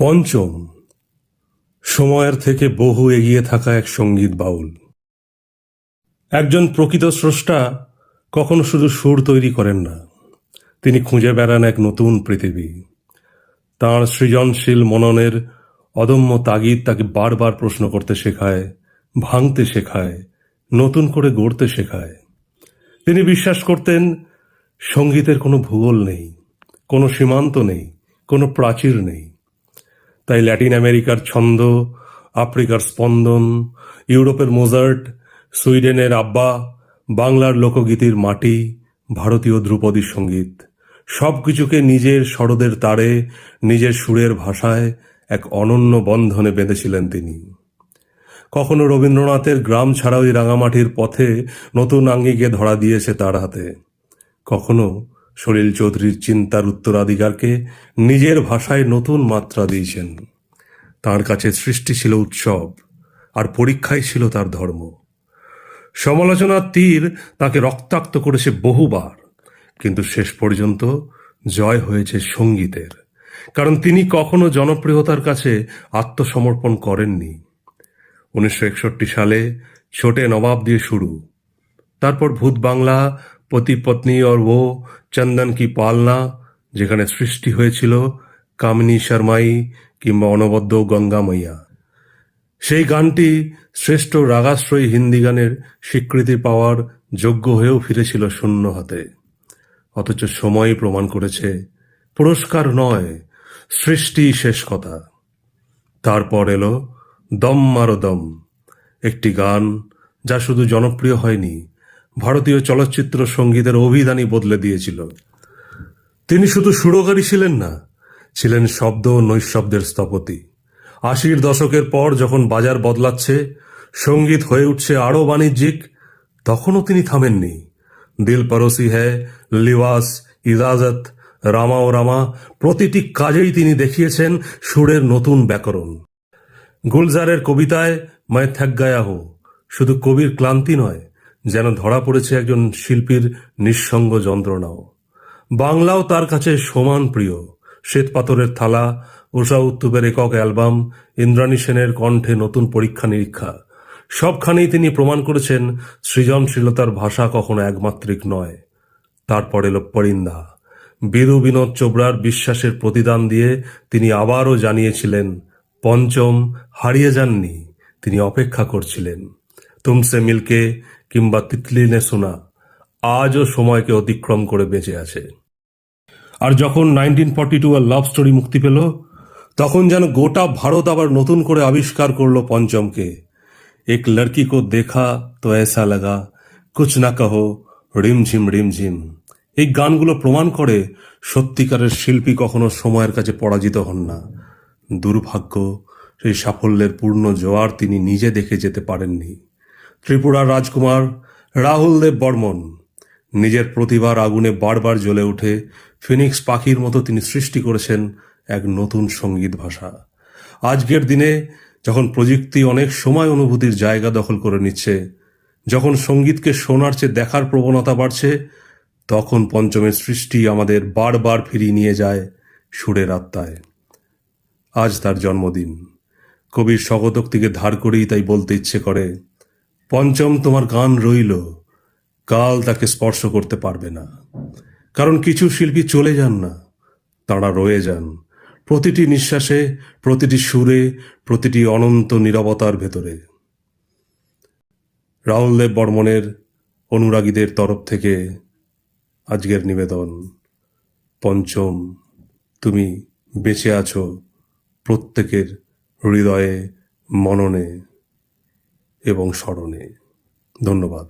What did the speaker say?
পঞ্চম, সময়ের থেকে বহু এগিয়ে থাকা এক সঙ্গীত বাউল। একজন প্রকৃত স্রষ্টা কখনো শুধু সুর তৈরি করেন না, তিনি খুঁজে বেড়ান এক নতুন পৃথিবী। তাঁর সৃজনশীল মননের অদম্য তাগিদ তাকে বারবার প্রশ্ন করতে শেখায়, ভাঙতে শেখায়, নতুন করে গড়তে শেখায়। তিনি বিশ্বাস করতেন সঙ্গীতের কোনো ভূগোল নেই, কোনো সীমান্ত নেই, কোনো প্রাচীর নেই। তাই ল্যাটিন আমেরিকার ছন্দ, আফ্রিকার স্পন্দন, ইউরোপের মোজার্ট, সুইডেনের আব্বা, বাংলার লোকগীতির মাটি, ভারতীয় ধ্রুপদী সঙ্গীত সব কিছুকে নিজের সরদের তারে, নিজের সুরের ভাষায় এক অনন্য বন্ধনে বেঁধেছিলেন তিনি। কখনো রবীন্দ্রনাথের গ্রাম ছাড়াও এই রাঙামাটির পথে নতুন আঙ্গিকে ধরা দিয়েছে তার হাতে, কখনো সলিল চৌধুরীর চিন্তার উত্তরাধিকারকে নিজের ভাষায় নতুন মাত্রা দিয়েছেন। তার কাছে সৃষ্টি ছিল উৎসব, আর পরীক্ষাই ছিল তার ধর্ম। সমালোচনার তীর তাকে রক্তাক্ত করেছে বহুবার, কিন্তু শেষ পর্যন্ত জয় হয়েছে সঙ্গীতের, কারণ তিনি কখনো জনপ্রিয়তার কাছে আত্মসমর্পণ করেননি। 1961 সালে ছোটে নবাব দিয়ে শুরু, তারপর ভূত বাংলা, পতি পত্নী और वो, চন্দন কি পালনা, যেখানে সৃষ্টি হয়েছিল কামিনী শর্মাই কিংবা অনবদ্য গঙ্গা মাইয়া। সেই গানটি শ্রেষ্ঠ রাগাশ্রয়ী হিন্দি গানের স্বীকৃতি পাওয়ার যোগ্য হয়েও ফিরেছিল শূন্য হাতে। অথচ সময়ই প্রমাণ করেছে পুরস্কার নয়, সৃষ্টি শেষ কথা। তারপর এলো দম মারো দম, একটি গান যা শুধু জনপ্রিয় হয়নি, ভারতীয় চলচ্চিত্র সঙ্গীতের অভিধানই বদলে দিয়েছিল। তিনি শুধু সুরকারী ছিলেন না, ছিলেন শব্দ ও নৈশব্দের স্থপতি। 80-র দশকের পর যখন বাজার বদলাচ্ছে, সঙ্গীত হয়ে উঠছে আরও বাণিজ্যিক, তখনও তিনি থামেননি। দিল পরোসি হ্যায়, লিবাস, ইজাজত, রামা ও রামা, প্রতিটি কাজেই তিনি দেখিয়েছেন সুরের নতুন ব্যাকরণ। গুলজারের কবিতায় मैं थक गया हूं শুধু কবির ক্লান্তি নয়, যেন ধরা পড়েছে একজন শিল্পীর নিঃসঙ্গ যন্ত্রণাও। বাংলাও তার কাছে সমান প্রিয়। শ্বেতপাথরের থালা, উষা উত্তুপের একক অ্যালবাম, ইন্দ্রাণী সেনের কণ্ঠে নতুন পরীক্ষা নিরীক্ষা, সবখানেই তিনি প্রমাণ করেছেন সৃজনশীলতার ভাষা কখনো একমাত্রিক নয়। তারপর এলো পরিন্দা। বীরু বিনোদ চোপড়ার বিশ্বাসের প্রতিদান দিয়ে তিনি আবারও জানিয়েছিলেন পঞ্চম হারিয়ে যাননি, তিনি অপেক্ষা করছিলেন। তুমসে মিলকে কিংবা তিতলি নে শোনা আজও সময়কে অতিক্রম করে বেঁচে আছে। আর যখন 1942 আর লাভ স্টোরি মুক্তি পেল, তখন যেন গোটা ভারত আবার নতুন করে আবিষ্কার করলো পঞ্চমকে। এক লড়কি কো দেখা তো ऐसा लगा, কুছ না কহো, রিমঝিম রিমঝিম। এই গানগুলো প্রমাণ করে সত্যিকারের শিল্পী কখনো সময়ের কাছে পরাজিত হন না। দুর্ভাগ্য, সেই সাফল্যের পূর্ণ জোয়ার তিনি নিজে দেখে যেতে পারেননি। ত্রিপুরার রাজকুমার রাহুল দেব বর্মন নিজের প্রতিভার আগুনে বারবার জ্বলে উঠে ফিনিক্স পাখির মতো তিনি সৃষ্টি করেছেন এক নতুন সঙ্গীত ভাষা। আজকের দিনে যখন প্রযুক্তি অনেক সময় অনুভূতির জায়গা দখল করে নিচ্ছে, যখন সঙ্গীতকে শোনার চেয়ে দেখার প্রবণতা বাড়ছে, তখন পঞ্চমের সৃষ্টি আমাদের বারবার ফিরিয়ে নিয়ে যায় সুরের আত্মায়। আজ তার জন্মদিন। কবির স্বগতোক্তিকে ধার করেই তাই বলতে ইচ্ছে করে, পঞ্চম তোমার গান রইল, কাল তাকে স্পর্শ করতে পারবে না। কারণ কিছু শিল্পী চলে যান না, তাঁরা রয়ে যান প্রতিটি নিঃশ্বাসে, প্রতিটি সুরে, প্রতিটি অনন্ত নীরবতার ভেতরে। রাহুল দেব বর্মনের অনুরাগীদের তরফ থেকে আজকের নিবেদন, পঞ্চম তুমি বেঁচে আছো প্রত্যেকের হৃদয়ে, মননে এবং স্মরণে। ধন্যবাদ।